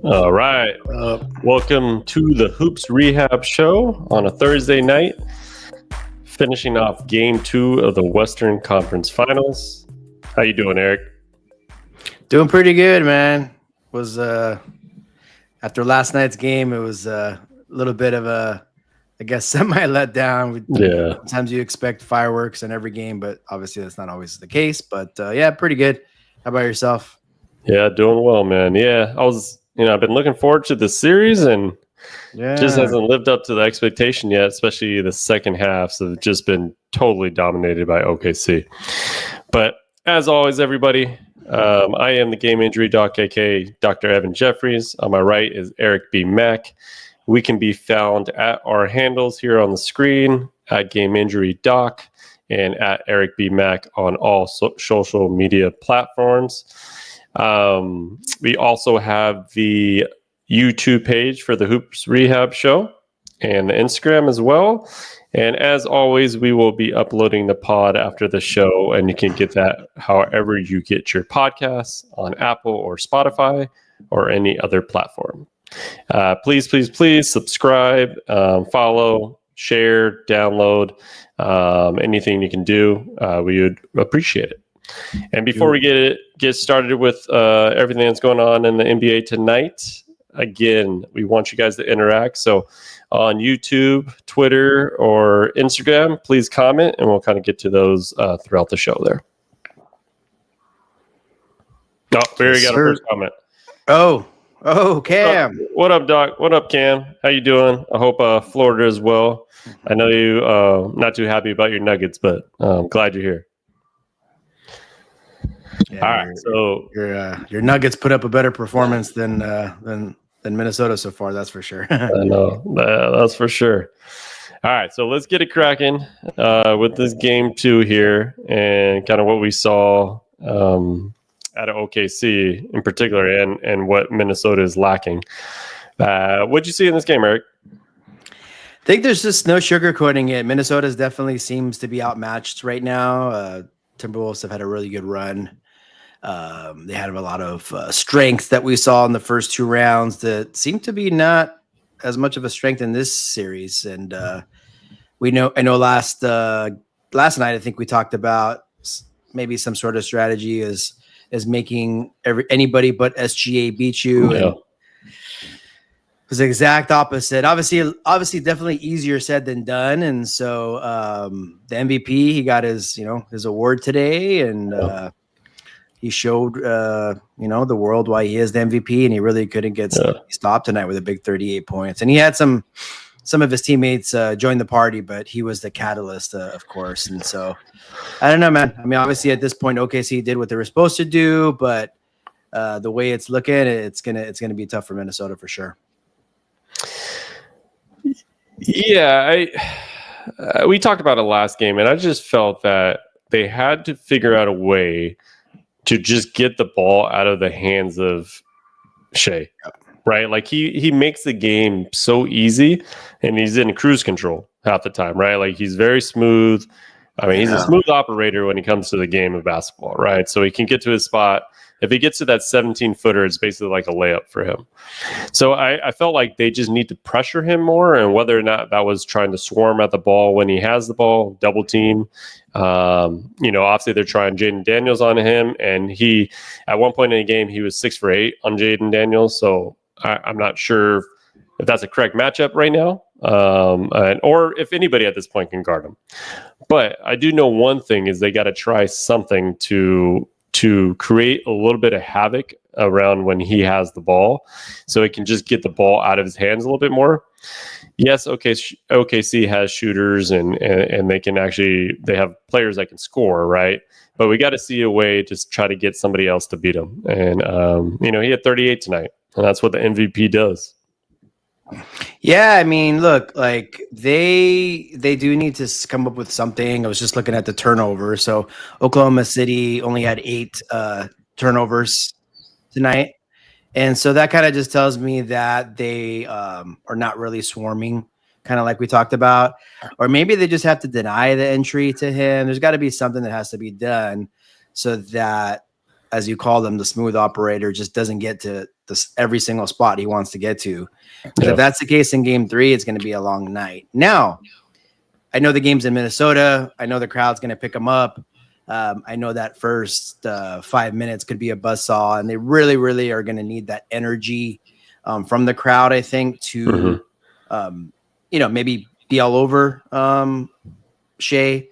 All right. Welcome to the Hoops Rehab Show on a Thursday night, finishing off Game 2 of the Western Conference Finals. How you doing, Eric? Doing pretty good, man. Was after last night's game, it was a little bit of a, I guess, semi letdown. Yeah. Sometimes you expect fireworks in every game, but obviously that's not always the case. But yeah, pretty good. How about yourself? Yeah, doing well, man. Yeah, I've been looking forward to the series, and just hasn't lived up to the expectation yet, especially the second halves have just been totally dominated by OKC. But as always, everybody, I am the Game Injury Doc, aka Dr. Evan Jeffries. On my right is Eric B. Mack. We can be found at our handles here on the screen, at Game Injury Doc and at Eric B. Mack on all social media platforms. We also have the YouTube page for the Hoops Rehab Show and the Instagram as well. And as always, we will be uploading the pod after the show, and you can get that however you get your podcasts on Apple or Spotify or any other platform. Please subscribe, follow, share, download, anything you can do. We would appreciate it. And before we get started with everything that's going on in the NBA tonight, again, we want you guys to interact. So on YouTube, Twitter, or Instagram, please comment, and we'll kind of get to those throughout the show there. Oh, we already got a first comment. Oh, Cam. What up, Doc? What up, Cam? How you doing? I hope Florida is well. I know you not too happy about your Nuggets, but I'm glad you're here. Yeah, all right, so your Nuggets put up a better performance than Minnesota so far. That's for sure. I know that's for sure. All right, so let's get it cracking with this game 2 here, and kind of what we saw out of OKC in particular, and what Minnesota is lacking. What'd you see in this game, Eric? I think there's just no sugarcoating it. Minnesota definitely seems to be outmatched right now. Timberwolves have had a really good run. They had a lot of strength that we saw in the first 2 rounds that seemed to be not as much of a strength in this series. And I know last night, I think we talked about maybe some sort of strategy is making anybody but SGA beat you. Yeah. And it was the exact opposite. Obviously definitely easier said than done. And so the MVP, he got his award today, and he showed, the world why he is the MVP, and he really couldn't get stopped tonight with a big 38 points. And he had some of his teammates join the party, but he was the catalyst, of course. And so I don't know, man. I mean, obviously at this point, OKC did what they were supposed to do, but the way it's looking, it's gonna be tough for Minnesota for sure. Yeah, we talked about it last game, and I just felt that they had to figure out a way to just get the ball out of the hands of Shai, right? Like he makes the game so easy, and he's in cruise control half the time, right? Like he's very smooth. I mean, he's a smooth operator when it comes to the game of basketball, right? So he can get to his spot. If he gets to that 17-footer, it's basically like a layup for him. So I felt like they just need to pressure him more, and whether or not that was trying to swarm at the ball when he has the ball, double team. Obviously they're trying Jaden Daniels on him, and he, at one point in the game, he was 6 for 8 on Jaden Daniels. So I'm not sure if that's a correct matchup right now, or if anybody at this point can guard him. But I do know one thing is they got to try something to create a little bit of havoc around when he has the ball, so he can just get the ball out of his hands a little bit more. Yes, OKC has shooters, and they have players that can score, right? But we got to see a way to try to get somebody else to beat him. And he had 38 tonight, and that's what the MVP does. Yeah, I mean, look, like they do need to come up with something. I was just looking at the turnover. So Oklahoma City only had 8 turnovers tonight. And so that kind of just tells me that they are not really swarming, kind of like we talked about. Or maybe they just have to deny the entry to him. There's got to be something that has to be done so that, as you call them, the smooth operator just doesn't get to every single spot he wants to get to. Yeah. If that's the case in game 3, it's going to be a long night. Now, I know the game's in Minnesota. I know the crowd's going to pick them up. I know that first 5 minutes could be a buzzsaw, and they really, really are going to need that energy from the crowd, I think, to, maybe be all over Shai.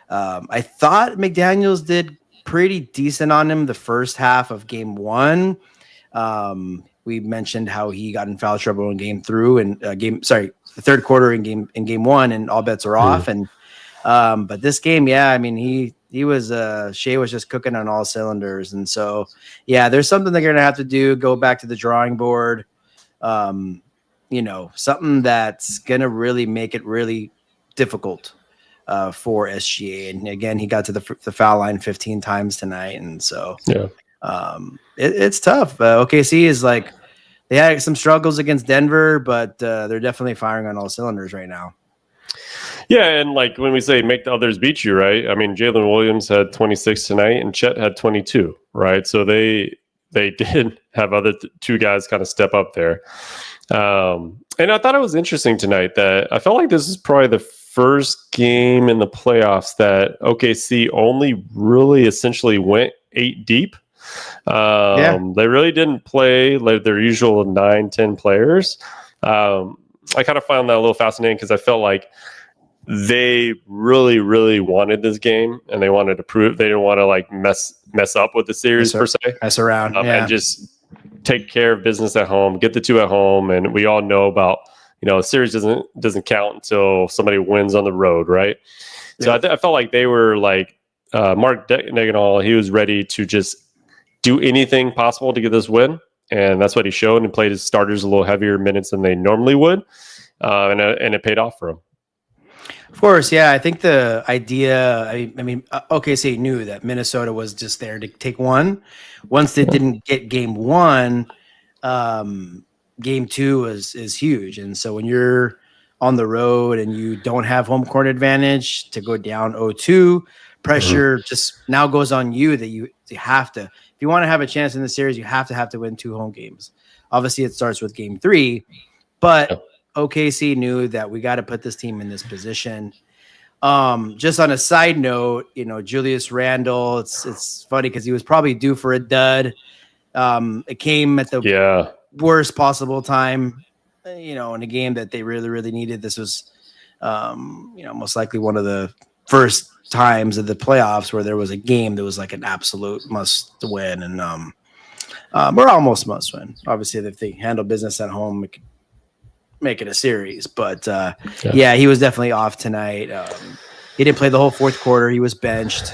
I thought McDaniels did pretty decent on him the first half of game 1. We mentioned how he got in foul trouble in the third quarter in game 1, and all bets are off. And but this game, I mean, he was Shai was just cooking on all cylinders, and so there's something they're gonna have to do. Go back to the drawing board. Something that's gonna really make it really difficult for SGA. And again, he got to the foul line 15 times tonight, and so it's tough. OKC is like, they had some struggles against Denver, but they're definitely firing on all cylinders right now. Yeah, and like when we say make the others beat you, right? I mean, Jalen Williams had 26 tonight, and Chet had 22, right? So they did have other two guys kind of step up there. And I thought it was interesting tonight that I felt like this is probably the first game in the playoffs that OKC only really essentially went 8 deep. They really didn't play like their usual 9-10 players. I kind of found that a little fascinating because I felt like they really, really wanted this game, and they wanted to prove they didn't want to like mess up with the series per se. Mess around, and just take care of business at home, get the 2 at home, and we all know about a series doesn't count until somebody wins on the road, right? So I felt like they were like Mark Daigneault. He was ready to just do anything possible to get this win, and that's what he showed. And played his starters a little heavier minutes than they normally would, and it paid off for him. Of course, I think the idea, I mean, OKC knew that Minnesota was just there to take one. Once they didn't get game 1, game 2 is huge. And so when you're on the road and you don't have home court advantage, to go down 0-2, pressure just now goes on you that you have to, if you want to have a chance in the series, you have to win 2 home games. Obviously, it starts with game 3, but OKC knew that we got to put this team in this position. Just on a side note, Julius Randle, it's funny because he was probably due for a dud. It came at the worst possible time, in a game that they really, really needed. This was, most likely one of the first times of the playoffs where there was a game that was like an absolute must win. And we're almost must win. Obviously, if they handle business at home, it could make it a series. But he was definitely off tonight. He didn't play the whole fourth quarter. He was benched.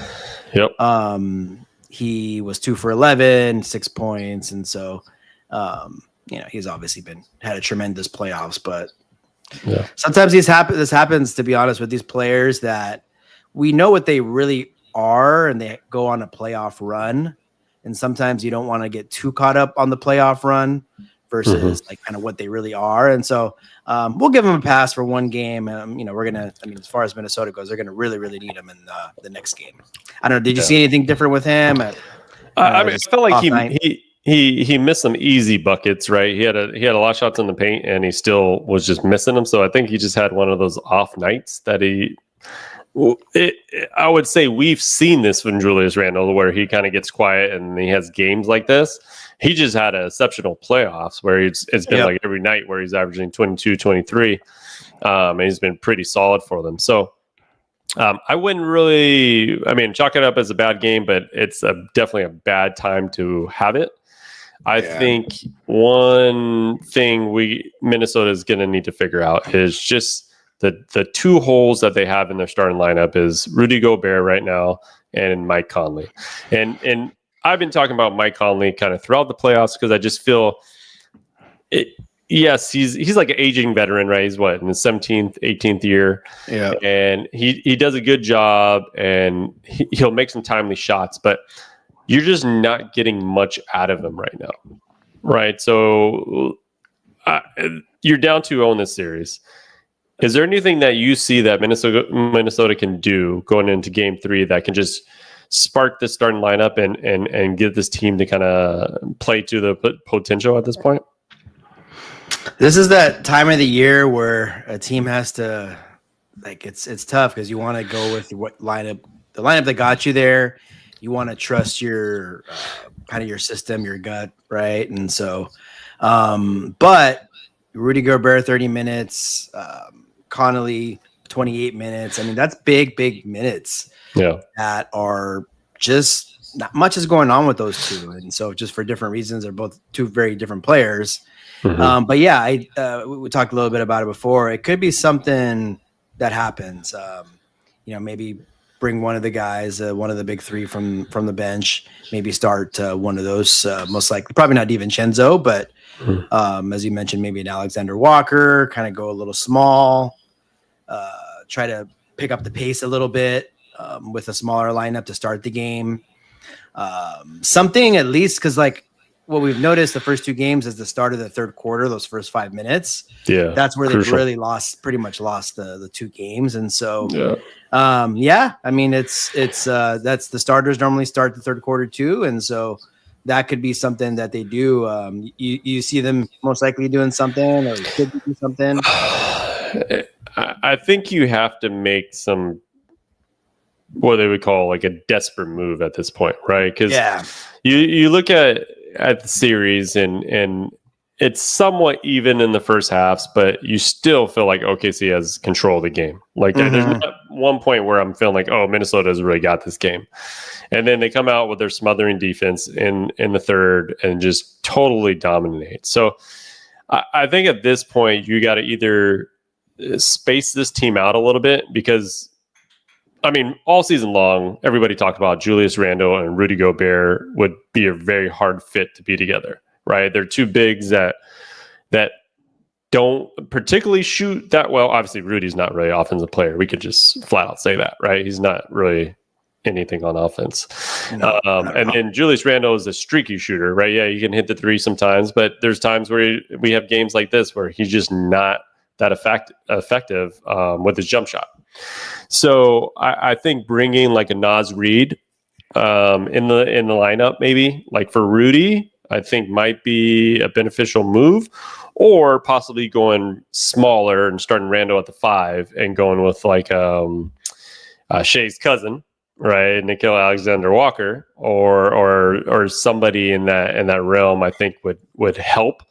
He was 2 for 11, 6 points, and so he's obviously had a tremendous playoffs. But sometimes this happens, to be honest, with these players that we know what they really are, and they go on a playoff run. And sometimes you don't want to get too caught up on the playoff run versus like kind of what they really are. And so we'll give them a pass for one game. We're going to, as far as Minnesota goes, they're going to really, really need him in the next game. I don't know. Did you see anything different with him? I felt like he missed some easy buckets, right? He had a lot of shots in the paint, and he still was just missing them. So I think he just had one of those off nights that I would say we've seen this from Julius Randle, where he kind of gets quiet and he has games like this. He just had an exceptional playoffs where it's been like every night where he's averaging 22, 23. And he's been pretty solid for them. So I wouldn't really, chalk it up as a bad game, but it's definitely a bad time to have it. I think one thing Minnesota is going to need to figure out is just the 2 holes that they have in their starting lineup is Rudy Gobert right now and Mike Conley. And I've been talking about Mike Conley kind of throughout the playoffs because I just feel he's like an aging veteran, right? He's in his 17th, 18th year. Yeah. And he does a good job, and he'll make some timely shots, but you're just not getting much out of him right now. Right. So you're down 2-0 in this series. Is there anything that you see that Minnesota can do going into game 3 that can just spark the starting lineup and get this team to kind of play to the potential at this point? This is that time of the year where a team has to, like, it's tough because you want to go with the lineup that got you there. You want to trust your kind of your system, your gut, right? And so, but Rudy Gobert 30 minutes, Connolly 28 minutes. I mean, that's big minutes. Yeah, that are just not much is going on with those two, and so just for different reasons, they're both two very different players. Mm-hmm. But yeah, we talked a little bit about it before. It could be something that happens. Maybe bring one of the guys, one of the big three from the bench, maybe start one of those, most likely, probably not DiVincenzo, but as you mentioned, maybe an Alexander Walker, kind of go a little small, try to pick up the pace a little bit with a smaller lineup to start the game. Something at least, because like what we've noticed the first two games is the start of the third quarter, those first 5 minutes. Yeah, that's where they've really pretty much lost the two games. And so, I mean, it's that's the starters normally start the third quarter too. And so that could be something that they do. You see them most likely doing something, or could do something. I think you have to make some, what they would call like a desperate move at this point, right? Because you look at the series and it's somewhat even in the first halves, but you still feel like OKC has control of the game. Like there's not one point where I'm feeling like, oh, Minnesota has really got this game. And then they come out with their smothering defense in the third and just totally dominate. So I think at this point, you got to either space this team out a little bit, because I mean, all season long, everybody talked about Julius Randle and Rudy Gobert would be a very hard fit to be together, right? They're two bigs that don't particularly shoot that well. Obviously, Rudy's not really an offensive player. We could just flat out say that, right? He's not really anything on offense. And then Julius Randle is a streaky shooter, right? Yeah, you can hit the three sometimes, but there's times where we have games like this where he's just not that effective with his jump shot. So I think bringing like a Naz Reid in the lineup, maybe like for Rudy, I think might be a beneficial move, or possibly going smaller and starting Randle at the 5 and going with like Shai's cousin, right, Nickeil Alexander-Walker, or somebody in that realm. I think would help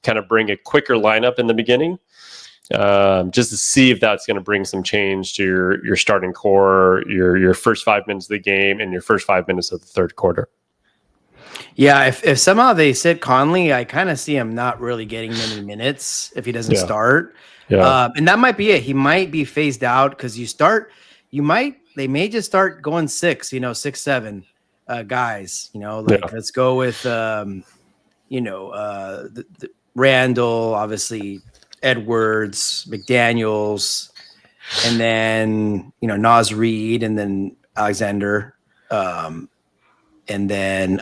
kind of bring a quicker lineup in the beginning. Just to see if that's going to bring some change to your starting core, your first 5 minutes of the game and your first 5 minutes of the third quarter. Yeah, if somehow they sit Conley, I kind of see him not really getting many minutes if he doesn't start. Yeah. And that might be it. He might be phased out because they may just start going 6, 6-7 guys, let's go with, Randall, obviously, Edwards, McDaniels, and then Naz Reid, and then Alexander, and then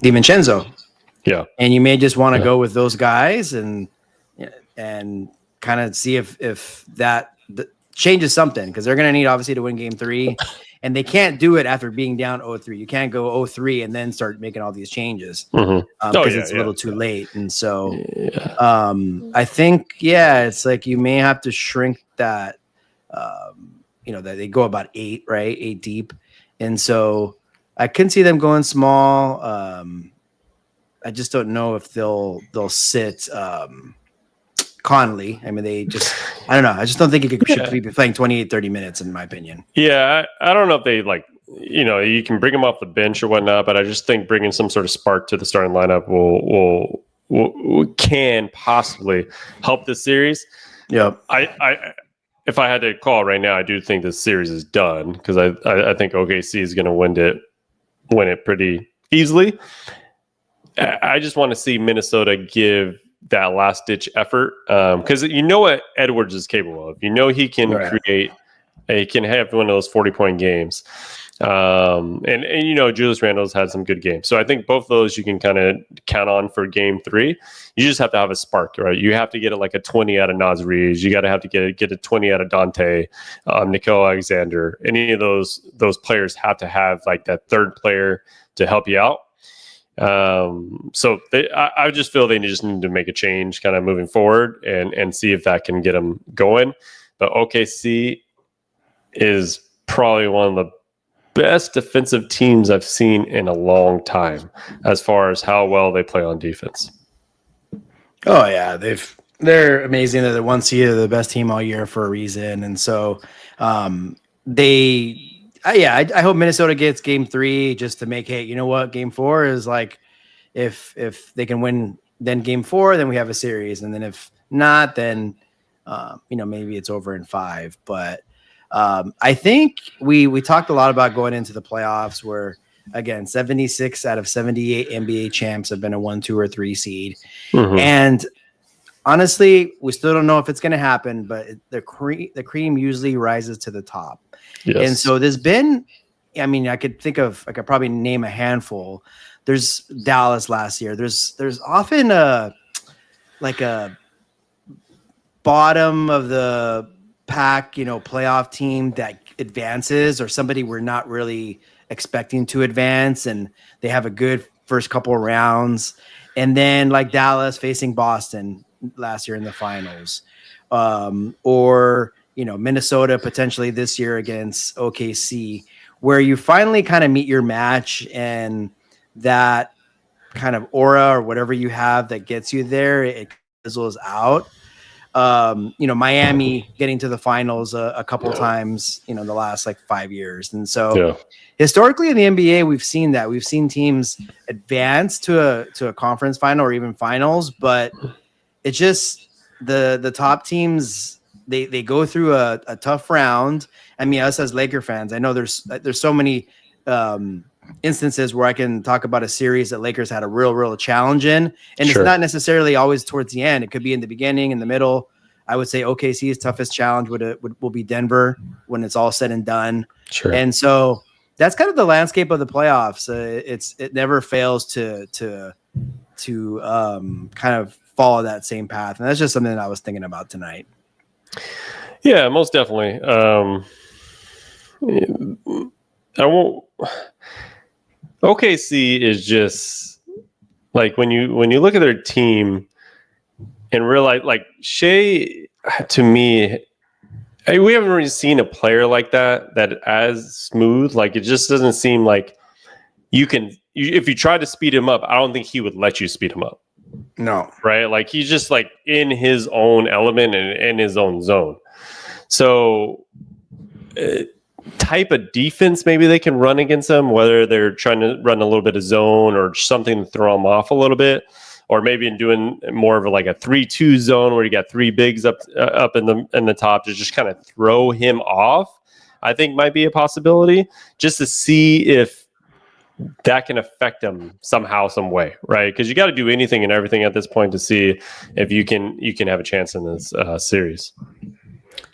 DiVincenzo. Yeah, and you may just want to go with those guys and kind of see if that changes something, because they're going to need obviously to win Game 3, and they can't do it after being down 0-3. You can't go 0-3 and then start making all these changes because it's a little too late. And so I think it's like you may have to shrink that. That they go about 8, right? 8 deep, and so I can see them going small. I just don't know if they'll sit Conley. I mean, I don't know. I just don't think he should be playing 28, 30 minutes, in my opinion. Yeah, I don't know if they you can bring him off the bench or whatnot, but I just think bringing some sort of spark to the starting lineup can possibly help this series. Yeah, if I had to call right now, I do think this series is done, because I think OKC is going to win it pretty easily. I just want to see Minnesota give that last ditch effort, because you know what Edwards is capable of. He can create, he can have one of those 40-point games. And Julius Randle's had some good games. So I think both of those you can kind of count on for game 3. You just have to have a spark, right? You have to get like a 20 out of Naz Reeves. You got to have to get a 20 out of Dante, Nicole Alexander. Any of those players have to have like that third player to help you out. So I just feel they just need to make a change kind of moving forward and see if that can get them going. But OKC is probably one of the best defensive teams I've seen in a long time as far as how well they play on defense. Oh yeah, they're amazing. They're the one seed, they're the best team all year for a reason. And so I hope Minnesota gets game 3 just to make, hey, you know what? Game 4 is like, if they can win, then game 4, then we have a series. And then if not, then, maybe it's over in 5. But I think we talked a lot about going into the playoffs where, again, 76 out of 78 NBA champs have been a 1, 2, or 3 seed. Mm-hmm. And honestly, we still don't know if it's going to happen, but the cream usually rises to the top. Yes. And so there's been, I could probably name a handful. There's Dallas last year. There's often a bottom of the pack, playoff team that advances, or somebody we're not really expecting to advance, and they have a good first couple of rounds. And then like Dallas facing Boston last year in the finals, or Minnesota potentially this year against OKC, where you finally kind of meet your match, and that kind of aura or whatever you have that gets you there, it fizzles out. Miami getting to the finals a couple times, the last like 5 years. And so historically in the NBA, we've seen that. We've seen teams advance to a conference final or even finals, but it's just the top teams, they go through a tough round. I mean, us as Laker fans, I know there's so many instances where I can talk about a series that Lakers had a real challenge in, and It's not necessarily always towards the end. It could be in the beginning, in the middle. I would say OKC's toughest challenge will be Denver when it's all said and done. Sure. And so that's kind of the landscape of the playoffs. It never fails to kind of follow that same path, and that's just something that I was thinking about tonight. Yeah, most definitely. OKC is just like when you look at their team and realize, like, Shai, to me, we haven't really seen a player like that as smooth. Like, it just doesn't seem like if you try to speed him up, I don't think he would let you speed him up. No. Right? Like, he's just like in his own element and in his own zone. So type of defense maybe they can run against them, whether they're trying to run a little bit of zone or something to throw them off a little bit, or maybe in doing more of a 3-2 zone where you got 3 bigs up in the top to just kind of throw him off, I think might be a possibility, just to see if that can affect them somehow, some way, right? Because you got to do anything and everything at this point to see if you can have a chance in this series.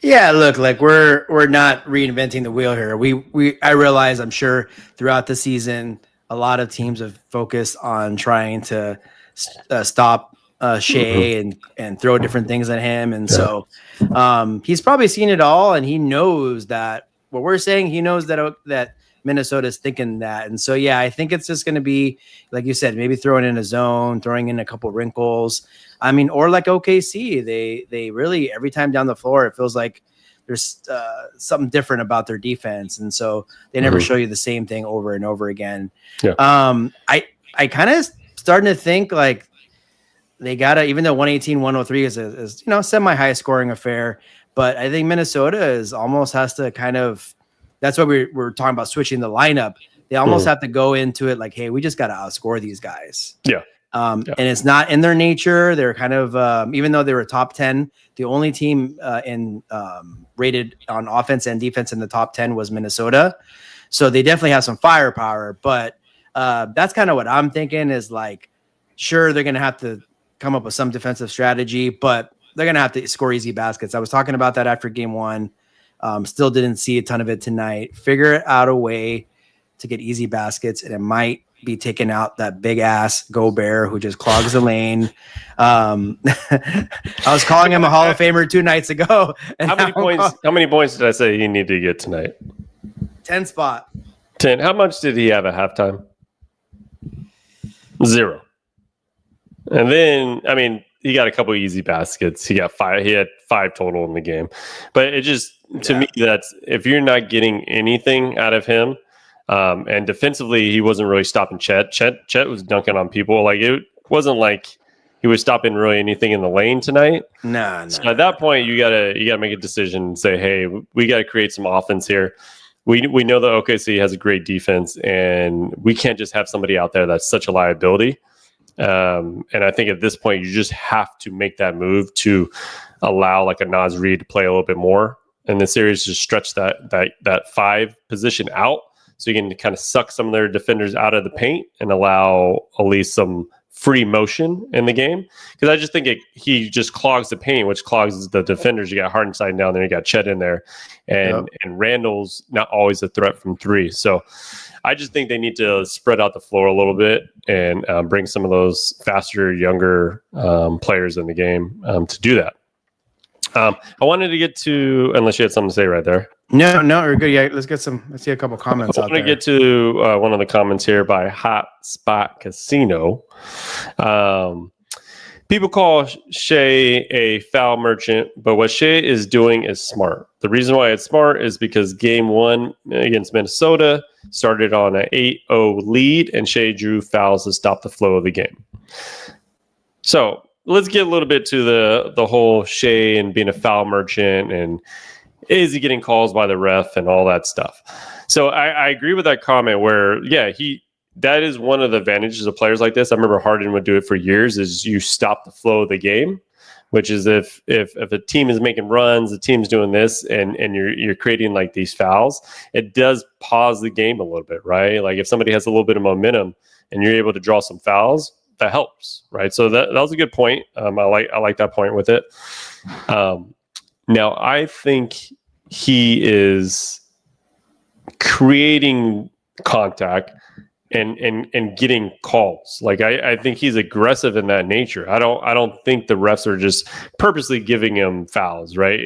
Yeah, look, like we're not reinventing the wheel here. I realize, I'm sure throughout the season, a lot of teams have focused on trying to stop Shai and throw different things at him, and so he's probably seen it all, and he knows that what we're saying. He knows that Minnesota's thinking that, and so I think it's just going to be, like you said, maybe throwing in a zone, throwing in a couple wrinkles. I mean, or like OKC, they really, every time down the floor, it feels like there's something different about their defense, and so they never show you the same thing over and over again. Yeah. I kind of starting to think like they gotta, even though 118-103 is semi-high scoring affair, but I think Minnesota is almost has to kind of. That's why we're talking about switching the lineup. They almost have to go into it like, hey, we just got to outscore these guys. Yeah. And it's not in their nature. They're kind of, even though they were top 10, the only team rated on offense and defense in the top 10 was Minnesota. So they definitely have some firepower. But that's kind of what I'm thinking is like, sure, they're going to have to come up with some defensive strategy, but they're going to have to score easy baskets. I was talking about that after game 1. Still didn't see a ton of it tonight. Figure out a way to get easy baskets, and it might be taking out that big ass Gobert who just clogs the lane. I was calling him a Hall of Famer 2 nights ago. And how many points did I say he needed to get tonight? 10 spot. 10. How much did he have at halftime? 0. And then, I mean, he got a couple easy baskets. He had 5 total in the game. But it just, to me, that's, if you're not getting anything out of him, and defensively, he wasn't really stopping Chet. Chet was dunking on people. Like, it wasn't like he was stopping really anything in the lane tonight. No. So at that point, you gotta make a decision and say, hey, we got to create some offense here. We know that OKC has a great defense, and we can't just have somebody out there that's such a liability. And I think at this point, you just have to make that move to allow like a Naz Reid to play a little bit more in the series, to stretch that 5 position out, so you can kind of suck some of their defenders out of the paint and allow at least some free motion in the game. Because I just think he just clogs the paint, which clogs the defenders. You got Hartenstein down there, you got Chet in there, and Randall's not always a threat from 3. So I just think they need to spread out the floor a little bit and bring some of those faster, younger players in the game to do that. I wanted to get to, unless you had something to say right there. No, we're good. Yeah, let's see a couple comments out there. I want to get to one of the comments here by Hot Spot Casino. People call Shai a foul merchant, but what Shai is doing is smart. The reason why it's smart is because game 1 against Minnesota started on an 8-0 lead, and Shai drew fouls to stop the flow of the game. So let's get a little bit to the whole Shai and being a foul merchant, and is he getting calls by the ref and all that stuff. So I agree with that comment where, that is one of the advantages of players like this. I remember Harden would do it for years, is you stop the flow of the game, which is if a team is making runs, the team's doing this, and you're creating like these fouls, it does pause the game a little bit, right? Like if somebody has a little bit of momentum and you're able to draw some fouls, that helps, right? So that was a good point. I like that point with it. Now I think he is creating contact and getting calls. Like I think he's aggressive in that nature. I don't think the refs are just purposely giving him fouls, right?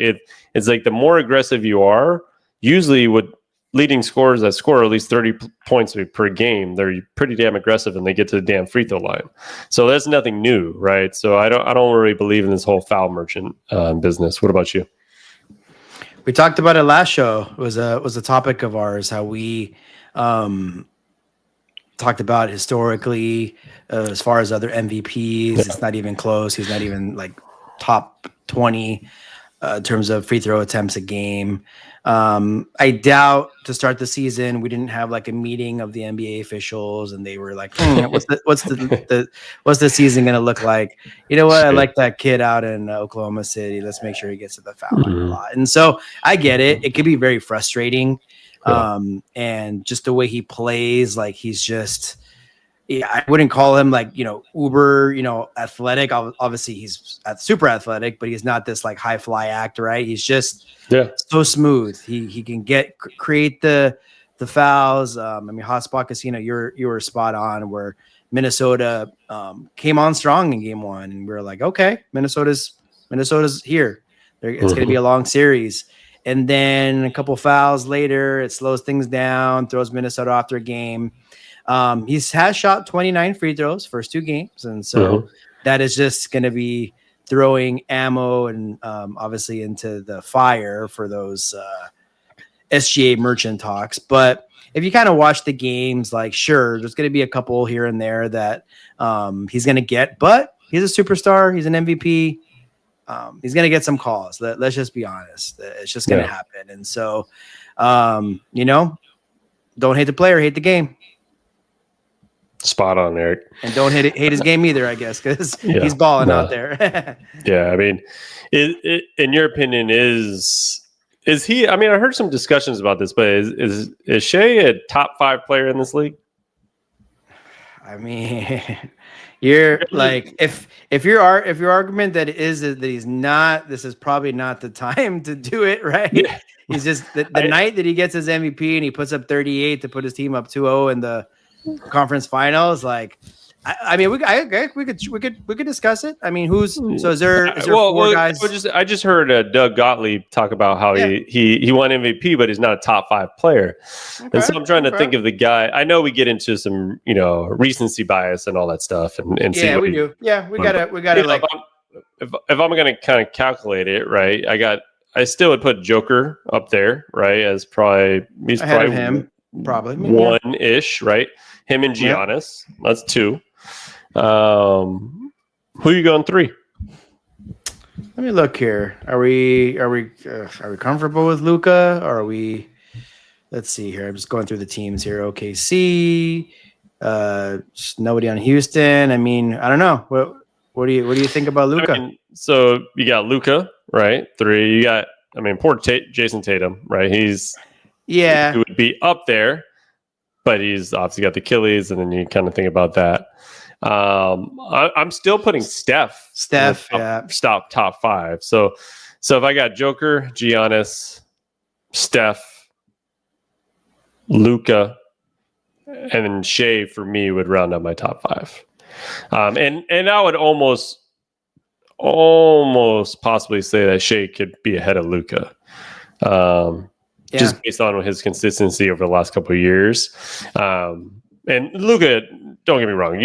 It's like the more aggressive you are, usually with leading scorers that score at least 30 points per game, they're pretty damn aggressive and they get to the damn free throw line. So that's nothing new, right? So I don't really believe in this whole foul merchant business. What about you? We talked about it last show. It was a topic of ours, how we talked about historically as far as other MVPs. It's not even close. He's not even like top 20 in terms of free throw attempts a game. I doubt to start the season we didn't have like a meeting of the NBA officials and they were like, what's the season going to look like? You know what? I like that kid out in Oklahoma City. Let's make sure he gets to the foul line a lot. And so I get it. It could be very frustrating. And just the way he plays, like he's just, I wouldn't call him like, uber, athletic. Obviously he's super athletic, but he's not this like high fly act, right? He's just so smooth. He can create the fouls. Hot Spot Casino, you were spot on where Minnesota came on strong in game 1. And we were like, okay, Minnesota's here. It's going to be a long series. And then a couple fouls later, it slows things down, throws Minnesota off their game. He has shot 29 free throws first 2 games. And so that is just going to be throwing ammo and obviously into the fire for those SGA merchant talks. But if you kind of watch the games, like, sure, there's going to be a couple here and there that he's going to get, but he's a superstar. He's an MVP. He's going to get some calls. Let's just be honest. It's just going to happen. And so, don't hate the player, hate the game. Spot on, Eric. And don't hate his game either, I guess, because he's balling out there. Yeah, I mean, in your opinion, is he? I mean, I heard some discussions about this, but is Shai a top 5 player in this league? I mean, you're like if your argument that he's not, this is probably not the time to do it, right? Yeah. He's just the night that he gets his MVP and he puts up 38 to put his team up 2-0 in the conference finals. Like, I mean, we could discuss it. I mean, is there four guys? I just heard Doug Gottlieb talk about how he won MVP, but he's not a top 5 player. Okay, and so I'm trying to think of the guy. I know we get into some, recency bias and all that stuff, and we do. Yeah, we gotta like. If I'm gonna kind of calculate it, right? I still would put Joker up there, right? As he's ahead probably of him, probably one-ish, right? Him and Giannis, that's 2. Who are you going 3? Let me look here. Are we comfortable with Luka? Or are we? Let's see here. I'm just going through the teams here. OKC, nobody on Houston. I mean, I don't know. What do you think about Luka? I mean, so you got Luka, right? 3. You got, poor Jason Tatum, right? He would be up there, but he's obviously got the Achilles, and then you kind of think about that. I'm still putting Steph, top 5. So if I got Joker, Giannis, Steph, Luka, and then Shai for me would round up my top 5. And I would almost possibly say that Shai could be ahead of Luka. Just based on his consistency over the last couple of years. And Luka, don't get me wrong,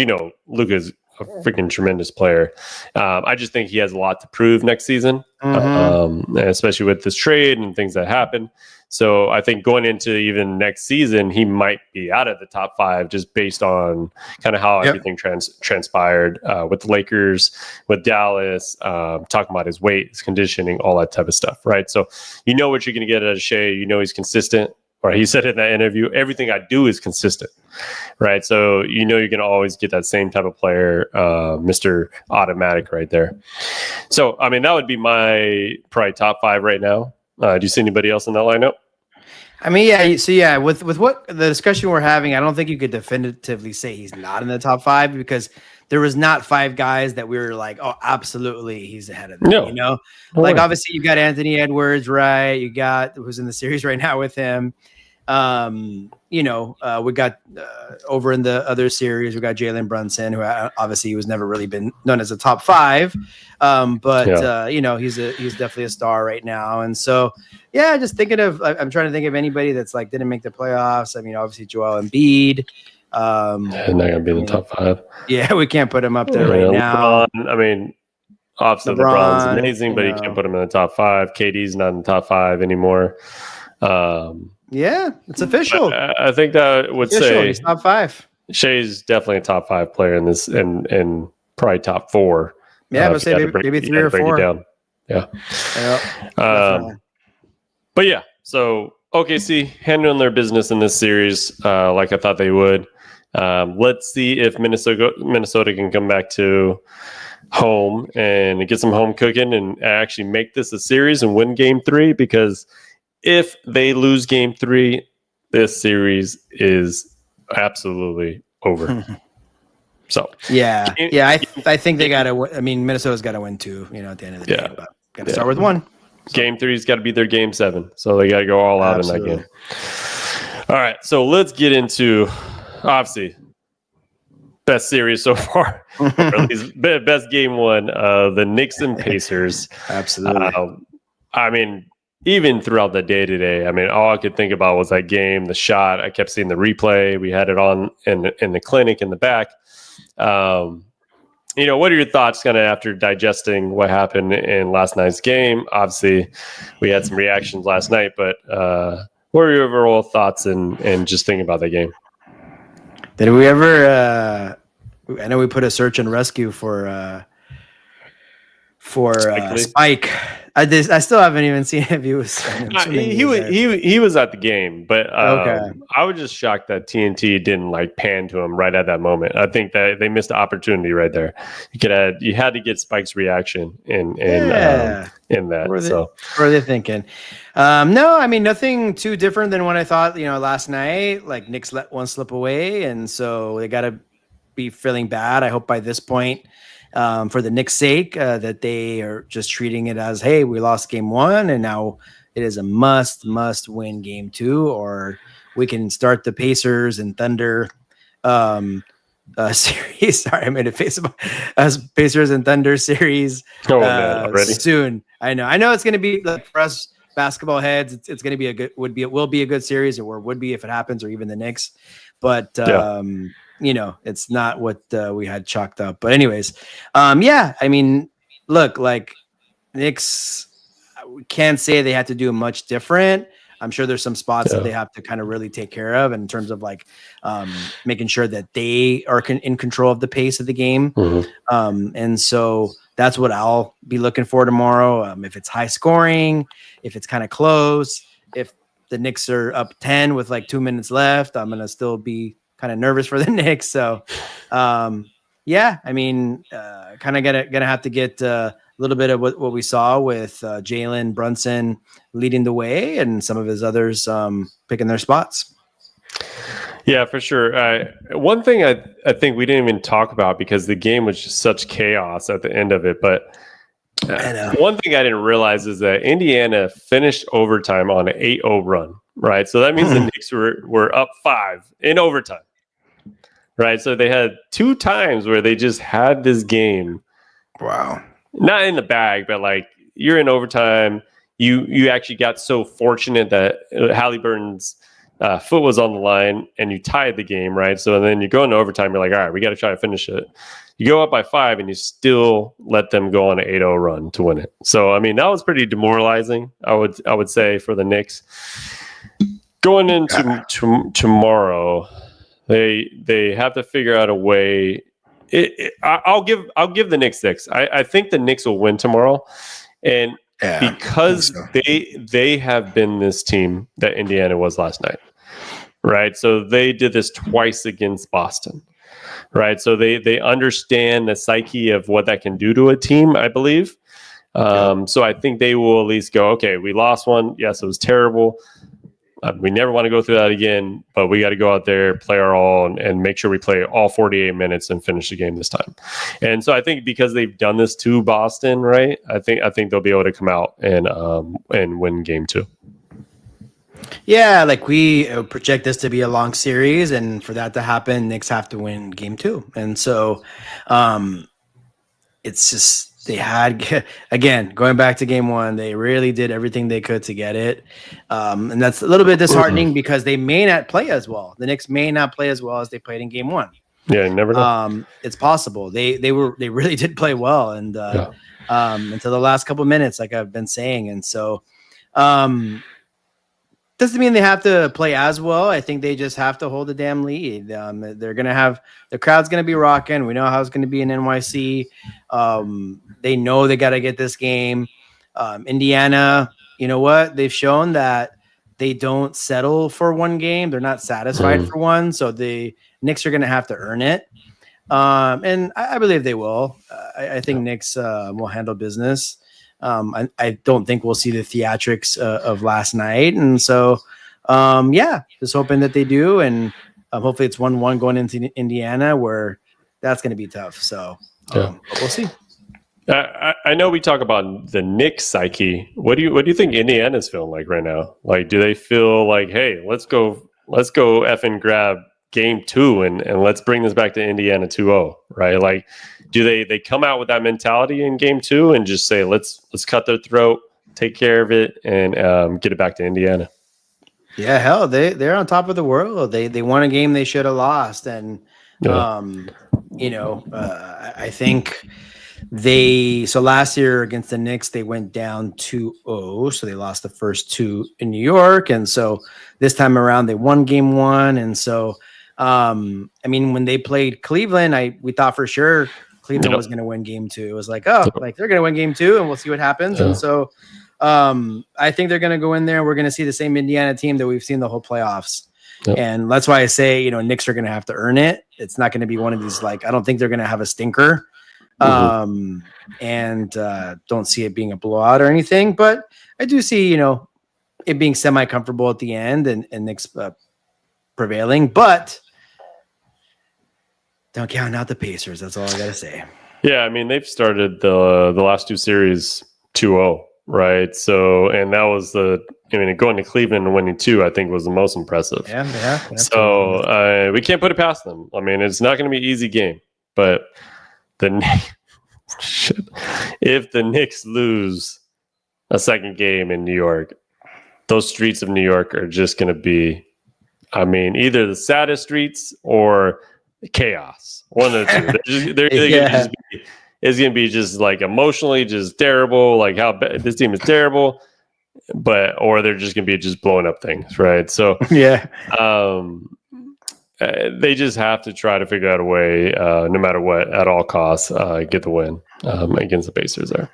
Luka is a freaking tremendous player. I just think he has a lot to prove next season, especially with this trade and things that happen. So I think going into even next season, he might be out of the top 5 just based on kind of how everything transpired with the Lakers, with Dallas, talking about his weight, his conditioning, all that type of stuff, right? So what you're going to get out of Shai. He's consistent. Or he said in that interview, everything I do is consistent, right? So you're going to always get that same type of player, Mr. Automatic right there. So, that would be my probably top 5 right now. Do you see anybody else in that lineup? With what the discussion we're having, I don't think you could definitively say he's not in the top 5 because there was not 5 guys that we were like, oh, absolutely, he's ahead of them. No. Like obviously you got Anthony Edwards, right? You got who's in the series right now with him. We got over in the other series, we got Jalen Brunson, who obviously was never really been known as a top 5. He's definitely a star right now. And so, just thinking I'm trying to think of anybody that's like didn't make the playoffs. Obviously Joel Embiid. Not gonna be in the top 5. Yeah, we can't put him up there right now. LeBron, obviously LeBron's amazing, but you can't put him in the top 5. KD's not in the top 5 anymore. It's official. I think that would say he's top 5. Shai's definitely a top 5 player in this, and probably top 4. Yeah, but say maybe 3 or 4. Down. Yeah. But yeah, so OKC handling their business in this series, like I thought they would. Let's see if Minnesota can come back to home and get some home cooking and actually make this a series and win Game 3. Because if they lose Game 3, this series is absolutely over. So I think they got to. Minnesota's got to win 2. At the end of the day, but got to start with 1. So. Game 3's got to be their Game 7, so they got to go all out in that game. All right, so let's get into obviously best series so far, or at least best Game 1, the Knicks and Pacers. Absolutely. Even throughout the day today, all I could think about was that game, the shot. I kept seeing the replay. We had it on in the clinic in the back. What are your thoughts kind of after digesting what happened in last night's game? Obviously, we had some reactions last night, but what are your overall thoughts and just thinking about that game? Did we ever? I know we put a search and rescue for Spike. I still haven't even seen if he was. He was at the game, but I was just shocked that TNT didn't pan to him right at that moment. I think that they missed the opportunity right there. You had to get Spike's reaction in that. What are they thinking? No, nothing too different than what I thought. Last night, Knicks let one slip away, and so they got to be feeling bad. I hope by this point, for the Knicks' sake, that they are just treating it as, hey, we lost game 1 and now it is a must win game 2, or we can start the Pacers and Thunder series. Sorry, I made a face of Pacers and Thunder series already soon. I know it's going to be like for us basketball heads. It's going to be it will be a good series, or would be if it happens, or even the Knicks. But it's not what we had chalked up. But anyways, I mean, look, like Knicks, we can't say they had to do much different. I'm sure there's some spots that they have to kind of really take care of in terms of like making sure that they are in control of the pace of the game. Mm-hmm. And so that's what I'll be looking for tomorrow. If it's high scoring, if it's kind of close, if the Knicks are up 10 with like 2 minutes left, I'm going to still be kind of nervous for the Knicks. So I mean, kind of gonna have to get a little bit of what we saw with Jalen Brunson leading the way and some of his others picking their spots. Yeah, for sure. One thing I think we didn't even talk about because the game was just such chaos at the end of it. But one thing I didn't realize is that Indiana finished overtime on an 8-0 run, right? So that means the Knicks were up 5 in overtime, right? So they had 2 times where they just had this game. Wow. Not in the bag, but like you're in overtime. You actually got so fortunate that Halliburton's foot was on the line and you tied the game, right? So then you go into overtime, you're like, all right, we got to try to finish it. You go up by 5 and you still let them go on an 8-0 run to win it. So, I mean, that was pretty demoralizing, I would say, for the Knicks. Going into tomorrow, they have to figure out a way. I'll give the Knicks 6. I think the Knicks will win tomorrow. And because they have been this team that Indiana was last night, right? So they did this twice against Boston, right? So they understand the psyche of what that can do to a team, I believe. So I think they will at least go, okay, we lost one. Yes, it was terrible. We never want to go through that again, but we got to go out there, play our all, and make sure we play all 48 minutes and finish the game this time. And so I think because they've done this to Boston, right? I think they'll be able to come out and win game 2. Yeah, like we project this to be a long series, and for that to happen, Knicks have to win game 2. And so it's just they had, again, going back to game 1, they really did everything they could to get it. And that's a little bit disheartening because they may not play as well. The Knicks may not play as well as they played in game 1. Yeah, you never know. It's possible. They really did play well, and until the last couple of minutes, like I've been saying. And so doesn't mean they have to play as well. I think they just have to hold the damn lead. They're going to have the crowd's going to be rocking. We know how it's going to be in NYC. They know they got to get this game. Indiana, you know what? They've shown that they don't settle for one game. They're not satisfied for one. So the Knicks are going to have to earn it. And I believe they will. I think Knicks will handle business. I don't think we'll see the theatrics of last night. And so, just hoping that they do. And hopefully it's 1-1 going into Indiana, where that's going to be tough. So we'll see. I know we talk about the Knicks psyche. What do you think Indiana's feeling like right now? Like, do they feel like, hey, let's go effing grab game 2 and let's bring this back to Indiana 2-0, right? Like, do they come out with that mentality in game 2 and just say, let's cut their throat, take care of it, and get it back to Indiana? Yeah, hell, they're on top of the world. They won a game they should have lost. And, I think so last year against the Knicks, they went down 2-0. So they lost the first 2 in New York. And so this time around, they won game 1. And so, when they played Cleveland, we thought for sure Cleveland was going to win game 2. It was like, they're going to win game 2 and we'll see what happens. And so I think they're going to go in there. We're going to see the same Indiana team that we've seen the whole playoffs. Yep. And that's why I say, Knicks are going to have to earn it. It's not going to be one of these, like, I don't think they're going to have a stinker. And don't see it being a blowout or anything, but I do see, it being semi-comfortable at the end and Knicks prevailing. But Don't count out the Pacers. That's all I got to say. Yeah, I mean, they've started the last two series 2-0, right? So, and that was going to Cleveland and winning 2, I think, was the most impressive. Yeah. So we can't put it past them. I mean, it's not going to be an easy game, but if the Knicks lose a second game in New York, those streets of New York are just going to be, I mean, either the saddest streets or chaos. One of the two. It's going to be just like emotionally just terrible, like how this team is terrible, or they're just going to be just blowing up things, right? So yeah, they just have to try to figure out a way, no matter what, at all costs, get the win against the Pacers there.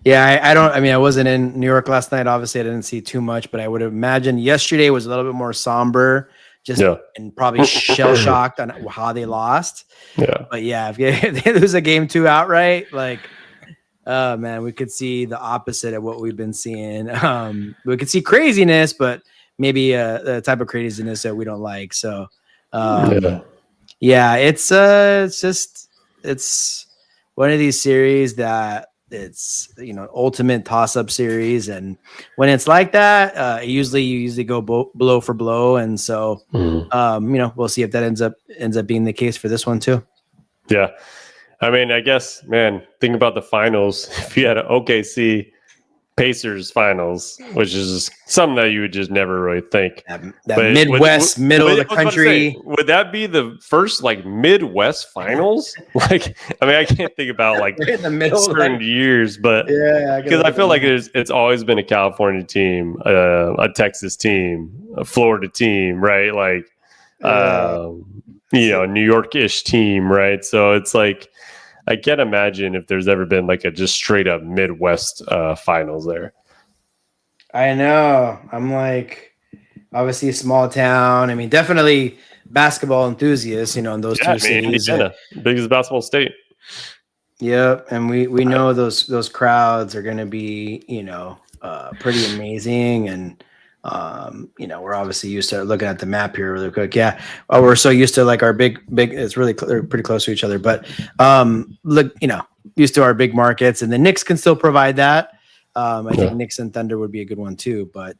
Yeah, I wasn't in New York last night. Obviously, I didn't see too much, but I would imagine yesterday was a little bit more somber, and probably shell-shocked on how they lost. Yeah. But yeah, if they lose a game 2 outright, like, oh man, we could see the opposite of what we've been seeing. We could see craziness, but maybe the type of craziness that we don't like. So, it's one of these series that it's ultimate toss-up series, and when it's like that, you usually go blow for blow, and so we'll see if that ends up being the case for this one too. Yeah, I mean, I guess, man, think about the finals. If you had an OKC Pacers finals, which is something that you would just never really think. That Midwest, middle of the country. Would that be the first like Midwest finals? Like, I mean, I can't think about like in the middle certain years, but because I feel like it's always been a California team, a Texas team, a Florida team, right? Like, New York-ish team, right? So it's like, I can't imagine if there's ever been like a just straight up Midwest finals there. I know. I'm like, obviously small town. I mean, definitely basketball enthusiasts, in those two cities. Indiana, biggest basketball state. Yep. And we know those crowds are going to be, pretty amazing. And, we're obviously used to looking at the map here really quick. Yeah. We're so used to like our big, it's really pretty close to each other, but, used to our big markets, and the Knicks can still provide that. I think Knicks and Thunder would be a good one too, but,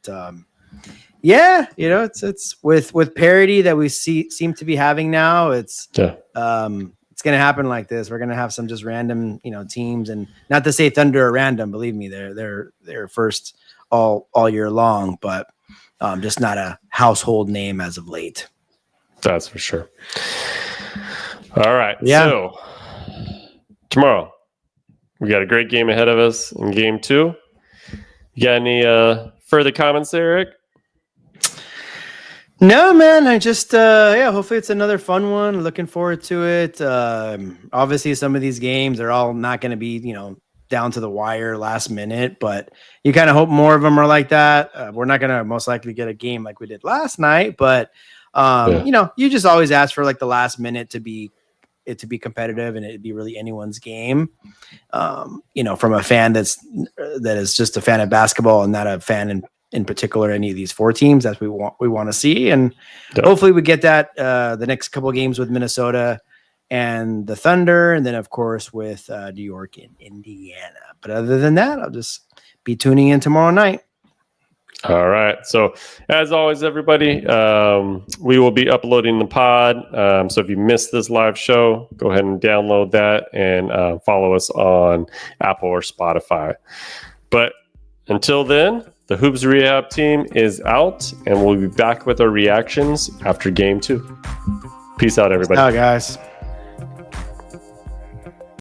it's with parity that we seem to be having now. It's going to happen like this. We're going to have some just random, teams, and not to say Thunder are random, believe me, they're first all year long, but just not a household name as of late. That's for sure. All right. Yeah. So tomorrow we got a great game ahead of us in game 2. You got any further comments there, Eric? No, man. I just, hopefully it's another fun one. Looking forward to it. Obviously some of these games are all not going to be, down to the wire last minute, but you kind of hope more of them are like that. We're not going to most likely get a game like we did last night, but you just always ask for like the last minute to be competitive, and it'd be really anyone's game. From a fan that is just a fan of basketball and not a fan in particular any of these 4 teams that we want to see, and hopefully we get that the next couple of games with Minnesota and the Thunder, and then of course with New York and Indiana. But other than that, I'll just be tuning in tomorrow night. All right. So as always, everybody, we will be uploading the pod. So if you missed this live show, go ahead and download that and follow us on Apple or Spotify. But until then, the Hoops Rehab team is out, and we'll be back with our reactions after game 2. Peace out, everybody. Ciao, guys.